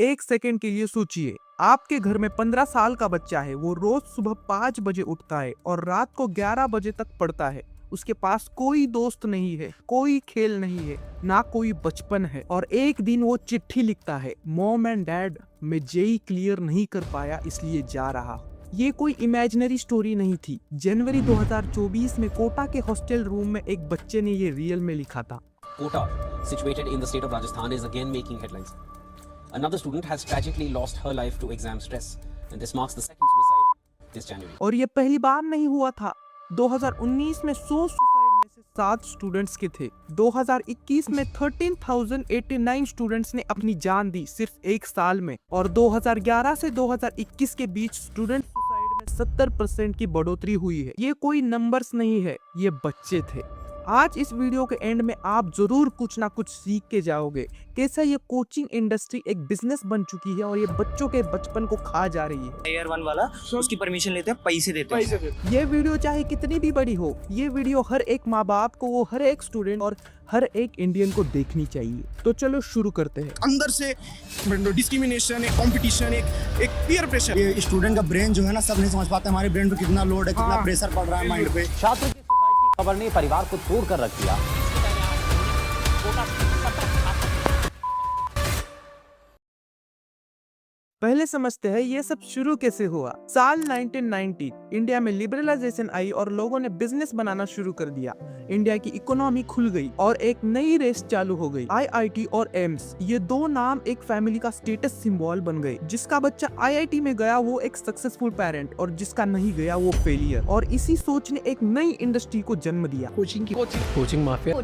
एक सेकंड के लिए सोचिए, आपके घर में 15 साल का बच्चा है। वो रोज सुबह 5 बजे उठता है और रात को 11 बजे तक पढ़ता है। उसके पास कोई दोस्त नहीं है, कोई खेल नहीं है, ना कोई बचपन है। और एक दिन वो चिट्ठी लिखता है, मॉम एंड डैड, मैं जेई क्लियर नहीं कर पाया इसलिए जा रहा हूँ। ये कोई इमेजिनरी स्टोरी नहीं थी। जनवरी 2024 में कोटा के हॉस्टल रूम में एक बच्चे ने ये रियल में लिखा था। Kota, situated in the state of Rajasthan, is again making headlines. Another student has tragically lost her life to exam stress, and this marks the second suicide this January. और ये पहली बार नहीं हुआ था। 2019 में 100 सुसाइड में से 7 स्टूडेंट्स के थे। 2021 में 13,089 स्टूडेंट्स ने अपनी जान दी सिर्फ एक साल में। और 2011 से 2021 के बीच स्टूडेंट सुसाइड में 70% की बढ़ोतरी हुई है। ये कोई नंबर्स नहीं है, ये बच्चे थे। आज इस वीडियो के एंड में आप जरूर कुछ ना कुछ सीख के जाओगे, कैसा ये कोचिंग इंडस्ट्री एक बिजनेस बन चुकी है और ये बच्चों के बचपन को खा जा रही है। Tier 1 वाला उसकी परमिशन लेते हैं, पैसे देते हैं। ये वीडियो चाहे कितनी भी बड़ी हो, ये वीडियो हर एक माँ बाप को, हर एक स्टूडेंट और हर एक इंडियन को देखनी चाहिए। तो चलो शुरू करते हैं। अंदर से डिस्क्रिमिनेशन, एक कंपटीशन, एक पीयर प्रेशर। ये स्टूडेंट का ब्रेन जो है ना, सब नहीं समझ पाते हमारे ब्रेन पे कितना लोड है, कितना प्रेशर पड़ रहा है माइंड पे। छात्र की सुसाइड की खबर ने परिवार को तोड़ कर रख दिया। पहले समझते हैं ये सब शुरू कैसे हुआ। साल 1990 इंडिया में लिबरलाइजेशन आई और लोगों ने बिजनेस बनाना शुरू कर दिया। इंडिया की इकोनॉमी खुल गई और एक नई रेस चालू हो गई। आईआईटी और एम्स, ये दो नाम एक फैमिली का स्टेटस सिंबल बन गए। जिसका बच्चा आईआईटी में गया वो एक सक्सेसफुल पेरेंट और जिसका नहीं गया वो फेलियर। और इसी सोच ने एक नई इंडस्ट्री को जन्म दिया, कोचिंग माफिया।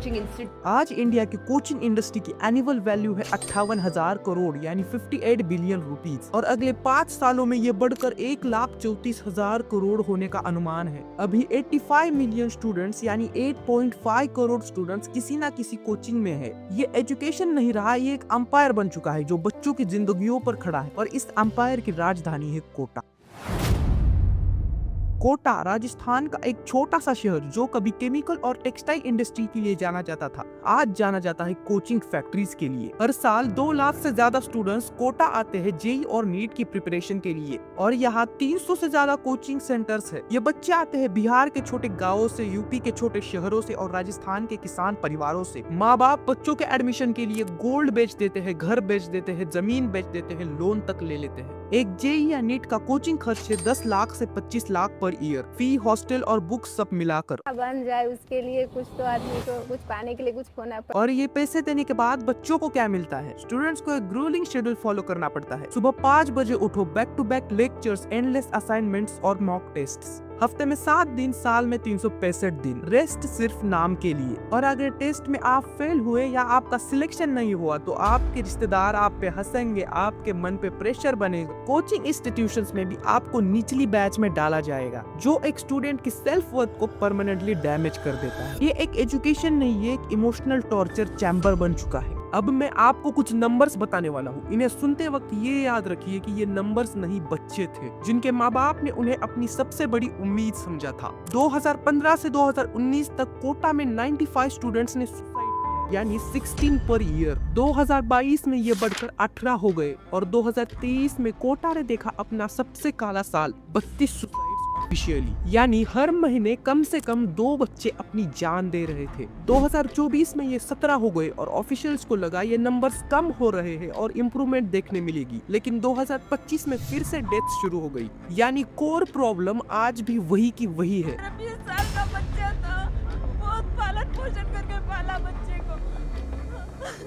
आज इंडिया की कोचिंग इंडस्ट्री की एनुअल वैल्यू है 58,000 करोड़ यानी 58 बिलियन रुपीज। और अगले 5 सालों में ये बढ़कर 1,34,000 करोड़ होने का अनुमान है। अभी 85 मिलियन स्टूडेंट्स यानी 8.5 करोड़ स्टूडेंट्स किसी ना किसी कोचिंग में है। ये एजुकेशन नहीं रहा, ये एक अंपायर बन चुका है जो बच्चों की जिंदगियों पर खड़ा है। और इस अंपायर की राजधानी है कोटा। कोटा राजस्थान का एक छोटा सा शहर जो कभी केमिकल और टेक्सटाइल इंडस्ट्री के लिए जाना जाता था, आज जाना जाता है कोचिंग फैक्ट्रीज के लिए। हर साल 2 लाख से ज्यादा स्टूडेंट्स कोटा आते हैं जेई और नीट की प्रिपरेशन के लिए। और यहाँ 300 से ज्यादा कोचिंग सेंटर्स है। ये बच्चे आते हैं बिहार के छोटे गाँवों से, यूपी के छोटे शहरों से और राजस्थान के किसान परिवारों से। माँ बाप बच्चों के एडमिशन के लिए गोल्ड बेच देते हैं, घर बेच देते हैं, जमीन बेच देते हैं, लोन तक ले लेते हैं। एक जेई या नीट का कोचिंग खर्च है 10 लाख से 25 लाख पर ईयर, फी, हॉस्टल और बुक्स सब मिलाकर। बन जाए उसके लिए कुछ तो आदमी को कुछ पाने के लिए कुछ होना पड़ता। और ये पैसे देने के बाद बच्चों को क्या मिलता है? स्टूडेंट्स को एक ग्रूलिंग शेड्यूल फॉलो करना पड़ता है। सुबह 5 बजे उठो, back to back lectures, endless assignments और मॉक टेस्ट्स। हफ्ते में 7 दिन, साल में 365 दिन। रेस्ट सिर्फ नाम के लिए। और अगर टेस्ट में आप फेल हुए या आपका सिलेक्शन नहीं हुआ तो आपके रिश्तेदार आप पे हंसेंगे, आपके मन पे प्रेशर बनेगा। कोचिंग इंस्टीट्यूशंस में भी आपको निचली बैच में डाला जाएगा, जो एक स्टूडेंट की सेल्फ वर्थ को परमानेंटली डैमेज कर देता है। ये एक एजुकेशन नहीं, ये एक इमोशनल टॉर्चर चैम्बर बन चुका है। अब मैं आपको कुछ नंबर्स बताने वाला हूँ। इन्हें सुनते वक्त ये याद रखिए कि ये नंबर्स नहीं, बच्चे थे जिनके माँ बाप ने उन्हें अपनी सबसे बड़ी उम्मीद समझा था। 2015 से 2019 तक कोटा में 95 स्टूडेंट्स ने सुसाइड किया, यानी 16 पर ईयर। 2022 में ये बढ़कर 18 हो गए और 2023 में कोटा ने देखा अपना सबसे काला साल, 32 सुसाइड ऑफिशियली, यानी हर महीने कम से कम 2 बच्चे अपनी जान दे रहे थे। 2024 में ये 17 हो गए और ऑफिशियल्स को लगा ये नंबर्स कम हो रहे हैं और इम्प्रूवमेंट देखने मिलेगी। लेकिन 2025 में फिर से डेथ शुरू हो गई, यानी कोर प्रॉब्लम आज भी वही की वही है। 20 साल का बच्चा था, बहुत पालन पोषण करके पाला बच्चे को।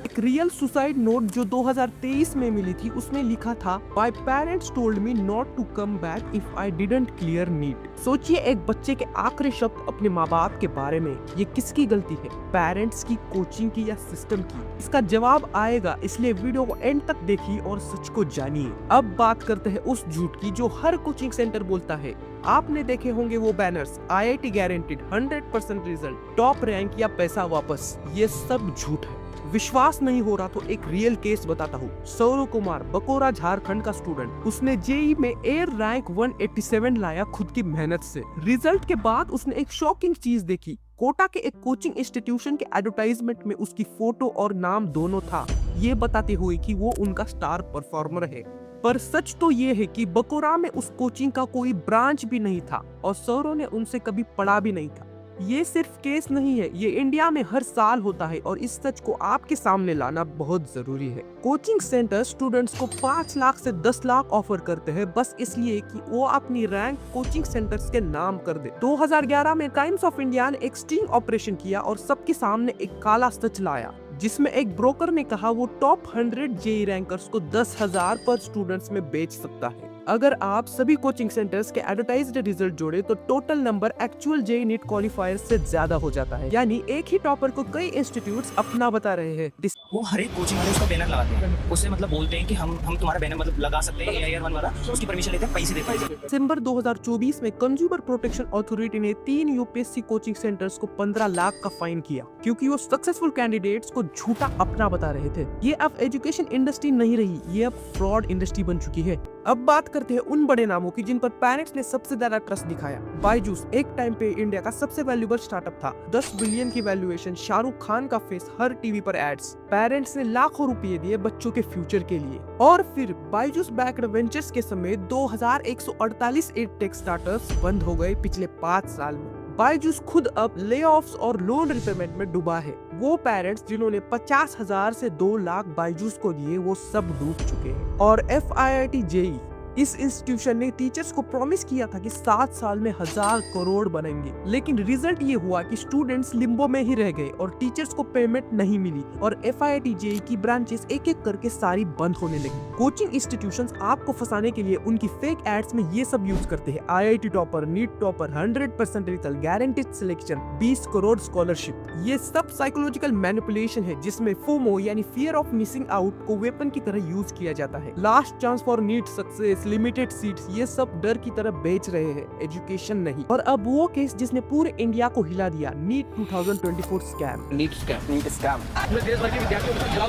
एक रियल सुसाइड नोट जो 2023 में मिली थी, उसमें लिखा था, my parents told me not to come back if I didn't clear NEET. सोचिए एक बच्चे के आखिरी शब्द अपने माँ बाप के बारे में। ये किसकी गलती है? पेरेंट्स की, कोचिंग की या सिस्टम की? इसका जवाब आएगा, इसलिए वीडियो को एंड तक देखिए और सच को जानिए। अब बात करते हैं उस झूठ की जो हर कोचिंग सेंटर बोलता है। आपने देखे होंगे वो banners, IIT guaranteed, 100% result, top rank या पैसा वापस। ये सब झूठ है। विश्वास नहीं हो रहा तो एक रियल केस बताता हूँ। सौरव कुमार, बकोरा झारखंड का स्टूडेंट, उसने जेई में एयर रैंक 187 लाया खुद की मेहनत से। रिजल्ट के बाद उसने एक शॉकिंग चीज देखी, कोटा के एक कोचिंग इंस्टीट्यूशन के एडवर्टाइजमेंट में उसकी फोटो और नाम दोनों था, ये बताते हुए कि वो उनका स्टार परफॉर्मर है। पर सच तो ये है कि बकोरा में उस कोचिंग का कोई ब्रांच भी नहीं था और सरों ने उनसे कभी पढ़ा भी नहीं था। ये सिर्फ केस नहीं है, ये इंडिया में हर साल होता है और इस सच को आपके सामने लाना बहुत जरूरी है। कोचिंग सेंटर स्टूडेंट्स को 5 लाख से 10 लाख ऑफर करते हैं बस इसलिए कि वो अपनी रैंक कोचिंग सेंटर्स के नाम कर दे। 2011 में टाइम्स ऑफ इंडिया ने एक स्टिंग ऑपरेशन किया और सबके सामने एक काला सच लाया, जिसमें एक ब्रोकर ने कहा वो टॉप 100 जेई रैंकर्स को 10,000 पर स्टूडेंट्स में बेच सकता है। अगर आप सभी कोचिंग सेंटर्स के एडवर्टाइज्ड रिजल्ट जोड़े तो total number actual JEE NEET qualifier से ज्यादा हो जाता है, यानी एक ही टॉपर को कई इंस्टीट्यूट्स अपना बता रहे हैं। वो हर एक कोचिंग वाले उसका बैनर लगाते हैं, उससे मतलब बोलते हैं कि हम तुम्हारा बैनर मतलब लगा सकते हैं AIR 1 वाला, उसकी परमिशन लेते हैं, पैसे देते हैं। दिसंबर 2024 में कंज्यूमर प्रोटेक्शन अथॉरिटी ने 3 यूपीएससी कोचिंग सेंटर्स को 15 लाख का फाइन किया क्योंकि वो सक्सेसफुल कैंडिडेट्स को झूठा अपना बता रहे थे। ये अब एजुकेशन इंडस्ट्री नहीं रही, ये अब फ्रॉड इंडस्ट्री बन चुकी है। अब बात करते हैं उन बड़े नामों की जिन पर पेरेंट्स ने सबसे ज्यादा ट्रस्ट दिखाया। बायजूस एक टाइम पे इंडिया का सबसे वैल्यूएबल स्टार्टअप था। 10 बिलियन की वैल्यूएशन, शाहरुख खान का फेस हर टीवी पर एड्स। पेरेंट्स ने लाखों रुपए दिए बच्चों के फ्यूचर के लिए और फिर बायजूस बैक्ड वेंचर्स के समेत 2148 एडटेक स्टार्टअप्स बंद हो गए पिछले 5 साल में। बायजूस खुद अब ले-ऑफ्स और लोन रिपेमेंट में डूबा है। वो पेरेंट्स जिन्होंने 50,000 से 2 लाख बायजूस को दिए वो सब डूब चुके हैं। और FIIT JEE इस इंस्टीट्यूशन ने टीचर्स को प्रॉमिस किया था कि 7 साल में 1000 करोड़ बनेंगे, लेकिन रिजल्ट ये हुआ कि स्टूडेंट्स लिम्बो में ही रह गए और टीचर्स को पेमेंट नहीं मिली और FIIT JEE की ब्रांचेस एक एक करके सारी बंद होने लगी। कोचिंग इंस्टीट्यूशंस आपको फंसाने के लिए उनकी फेक एड्स में ये सब यूज करते हैं। IIT topper, NEET topper, 100% result, guaranteed selection, 20 crore scholarship. ये सब साइकोलॉजिकल मैनिपुलेशन है जिसमें फोमो यानी फियर ऑफ मिसिंग आउट को वेपन की तरह यूज किया जाता है। Last chance for NEET success, limited seats, ये सब डर की तरह बेच रहे हैं, एजुकेशन नहीं। और अब वो केस जिसने पूरे इंडिया को हिला दिया, नीट 2024 स्कैम।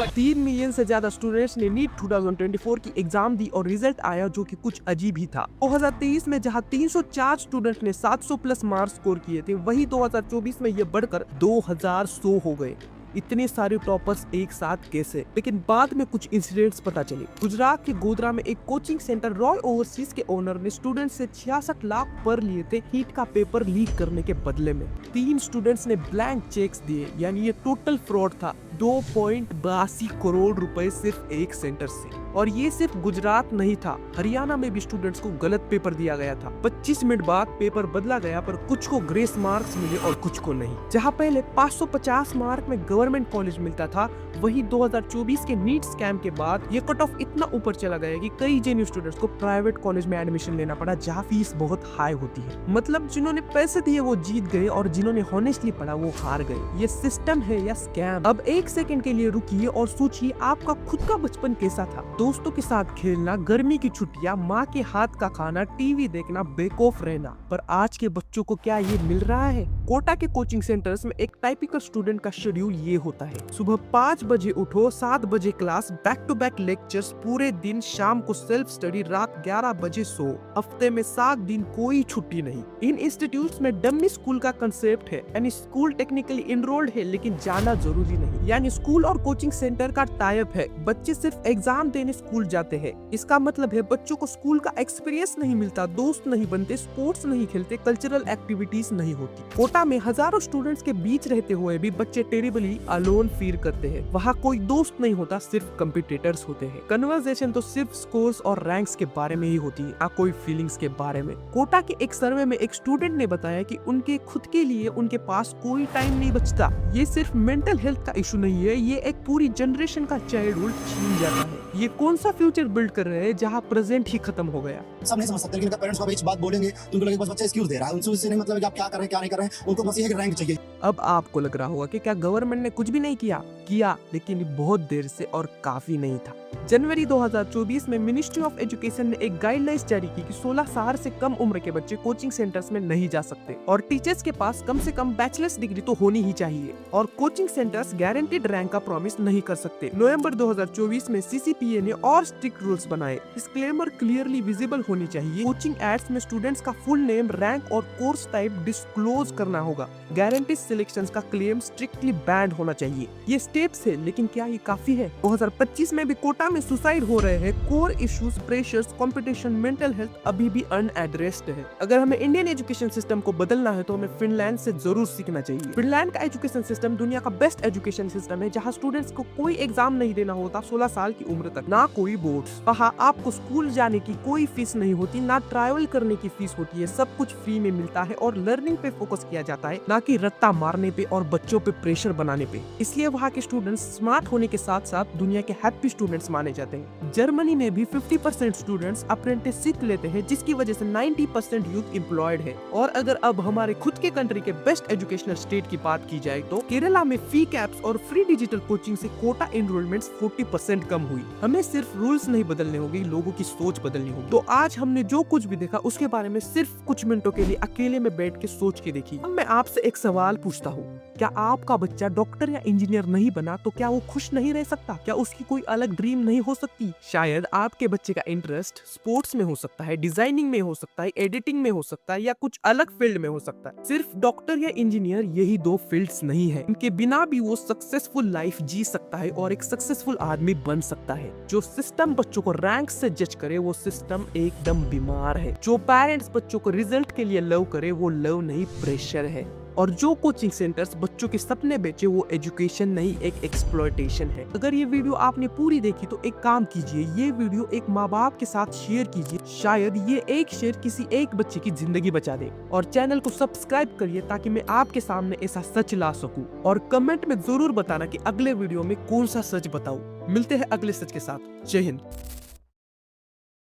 3 मिलियन से ज्यादा स्टूडेंट्स ने नीट 2024 की एग्जाम दी और रिजल्ट आया जो कि कुछ अजीब ही था। 2023 में जहां 304 स्टूडेंट ने 700 प्लस मार्क्स स्कोर किए थे, वही 2024 में ये बढ़कर 2100 हो गए। इतने सारे टॉपर्स एक साथ कैसे? लेकिन बाद में कुछ इंसिडेंट्स पता चले। गुजरात के गोधरा में एक कोचिंग सेंटर रॉय ओवरसीज के ओनर ने स्टूडेंट से 66 लाख पर लिए थे नीट का पेपर लीक करने के बदले में। 3 स्टूडेंट्स ने ब्लैंक चेक्स दिए, यानी ये टोटल फ्रॉड था। 2.82 करोड़ रुपए सिर्फ एक सेंटर से। और ये सिर्फ गुजरात नहीं था, हरियाणा में भी स्टूडेंट्स को गलत पेपर दिया गया था। 25 मिनट बाद पेपर बदला गया पर कुछ को ग्रेस मार्क्स मिले और कुछ को नहीं। जहां पहले 550 मार्क में गवर्नमेंट कॉलेज मिलता था, वही 2024 के नीट स्कैम के बाद ये कट ऑफ इतना ऊपर चला गया कि कई जेन्यू स्टूडेंट्स को प्राइवेट कॉलेज में एडमिशन लेना पड़ा जहाँ फीस बहुत हाई होती है। मतलब जिन्होंने पैसे दिए वो जीत गए और जिन्होंने हॉनेस्टली पढ़ा वो हार गए। ये सिस्टम है या स्कैम? अब एक सेकंड के लिए रुकिए और सोचिए आपका खुद का बचपन कैसा था। दोस्तों के साथ खेलना, गर्मी की छुट्टियां, माँ के हाथ का खाना, टीवी देखना, बेखौफ रहना। पर आज के बच्चों को क्या ये मिल रहा है? कोटा के कोचिंग सेंटर्स में एक टाइपिकल स्टूडेंट का शेड्यूल ये होता है। सुबह 5 बजे उठो, 7 बजे class, back to back lectures पूरे दिन, शाम को सेल्फ स्टडी, रात 11 बजे सो। हफ्ते में 7 दिन कोई छुट्टी नहीं। इन इंस्टीट्यूट्स में डमी स्कूल का कंसेप्ट है, यानी स्कूल टेक्निकली इनरोल्ड है लेकिन जाना जरूरी नहीं। यानी स्कूल और कोचिंग सेंटर का टाइप है। बच्चे सिर्फ एग्जाम देने स्कूल जाते हैं। इसका मतलब है बच्चों को स्कूल का एक्सपीरियंस नहीं मिलता, दोस्त नहीं बनते, स्पोर्ट्स नहीं खेलते, कल्चरल एक्टिविटीज नहीं होती। कोटा में हजारों स्टूडेंट्स के बीच रहते हुए भी बच्चे टेरिबली अलोन फील करते हैं। वहाँ कोई दोस्त नहीं होता, सिर्फ कंपटीटर्स होते हैं। कन्वर्सेशन तो सिर्फ स्कोर्स और रैंक्स के बारे में ही होती है, ना कोई फीलिंग्स के बारे में। कोटा के एक सर्वे में एक स्टूडेंट ने बताया कि उनके खुद के लिए उनके पास कोई टाइम नहीं बचता। ये सिर्फ मेंटल हेल्थ का इशू नहीं है, ये एक पूरी जनरेशन का चाइल्डहुड छीन जाता है। ये कौन सा फ्यूचर बिल्ड कर रहे हैं जहाँ प्रेजेंट ही खत्म हो गया? सब नहीं समझ सकते, लेकिन पेरेंट्स को एक बात बोलेंगे तो उनको लगेगा बस बच्चा एक्सक्यूज दे रहा है। उनसे इससे नहीं मतलब कि आप क्या कर रहे हैं क्या नहीं कर रहे हैं, उनको बस ये रैंक चाहिए। अब आपको लग रहा होगा कि क्या गवर्नमेंट ने कुछ भी नहीं किया, लेकिन बहुत देर से और काफी नहीं था। जनवरी 2024 में मिनिस्ट्री ऑफ एजुकेशन ने एक गाइडलाइंस जारी की कि 16 साल से कम उम्र के बच्चे कोचिंग सेंटर्स में नहीं जा सकते और टीचर्स के पास कम से कम बैचलर्स डिग्री तो होनी ही चाहिए और कोचिंग सेंटर्स गारंटीड रैंक का प्रॉमिस नहीं कर सकते। नवंबर 2024 में CCPA ने और स्ट्रिक्ट रूल्स बनाए। डिस्क्लेमर क्लियरली विजिबल होनी चाहिए। कोचिंग एड्स में स्टूडेंट्स का फुल नेम, रैंक और कोर्स टाइप डिस्क्लोज करना होगा। गारंटी सिलेक्शंस का क्लेम स्ट्रिक्टली बैंड होना चाहिए। ये स्टेप्स है, लेकिन क्या ये काफी है? 2025 में भी कोटा में सुसाइड हो रहे हैं। Core issues, pressures, competition, mental health अभी भी अनएड्रेस्ड है। अगर हमें इंडियन एजुकेशन सिस्टम को बदलना है तो हमें फिनलैंड से जरूर सीखना चाहिए। फिनलैंड का एजुकेशन सिस्टम दुनिया का बेस्ट एजुकेशन सिस्टम है, जहाँ स्टूडेंट्स को कोई एग्जाम नहीं देना होता 16 साल की उम्र तक, ना कोई बोर्ड्स। वहाँ आपको स्कूल जाने की कोई फीस नहीं होती, ना ट्रैवल करने की फीस होती है, सब कुछ फ्री में मिलता है और लर्निंग पे फोकस किया जाता है, ना कि रट्टा मारने पे और बच्चों पे प्रेशर बनाने पे। इसलिए वहाँ के स्टूडेंट्स स्मार्ट होने के साथ साथ दुनिया के हैप्पी स्टूडेंट्स माने जाते हैं। जर्मनी में भी 50% स्टूडेंट्स अप्रेंटिसशिप लेते हैं, जिसकी वजह से 90% यूथ एम्प्लॉयड है। और अगर अब हमारे खुद के कंट्री के बेस्ट एजुकेशनल स्टेट की बात की जाए तो केरला में फी कैप्स और फ्री डिजिटल कोचिंग से कोटा एनरोलमेंट्स 40% कम हुई। हमें सिर्फ रूल्स नहीं बदलने होंगे, लोगों की सोच बदलनी होगी। तो आज हमने जो कुछ भी देखा उसके बारे में सिर्फ कुछ मिनटों के लिए अकेले में बैठ के सोच के देखिए। अब मैं आपसे एक सवाल पूछता हूँ, क्या आपका बच्चा डॉक्टर या इंजीनियर नहीं बना तो क्या वो खुश नहीं रह सकता? क्या उसकी कोई अलग ड्रीम नहीं हो सकती? शायद आपके बच्चे का इंटरेस्ट स्पोर्ट्स में हो सकता है, डिजाइनिंग में हो सकता है, एडिटिंग में हो सकता है, या कुछ अलग फील्ड में हो सकता है। सिर्फ डॉक्टर या इंजीनियर यही दो फील्ड्स नहीं है, इनके बिना भी वो सक्सेसफुल लाइफ जी सकता है और एक सक्सेसफुल आदमी बन सकता है। जो सिस्टम बच्चों को रैंक से जज करे वो सिस्टम एकदम बीमार है। जो पेरेंट्स बच्चों को रिजल्ट के लिए लव करे वो लव नहीं, प्रेशर है। और जो कोचिंग सेंटर्स बच्चों के सपने बेचे वो एजुकेशन नहीं, एक एक्सप्लॉयटेशन है। अगर ये वीडियो आपने पूरी देखी तो एक काम कीजिए, ये वीडियो एक माँ बाप के साथ शेयर कीजिए। शायद ये एक शेयर किसी एक बच्चे की जिंदगी बचा दे। और चैनल को सब्सक्राइब करिए ताकि मैं आपके सामने ऐसा सच ला सकूं। और कमेंट में जरूर बताना कि अगले वीडियो में कौन सा सच बताऊं। मिलते हैं अगले सच के साथ। जय हिंद।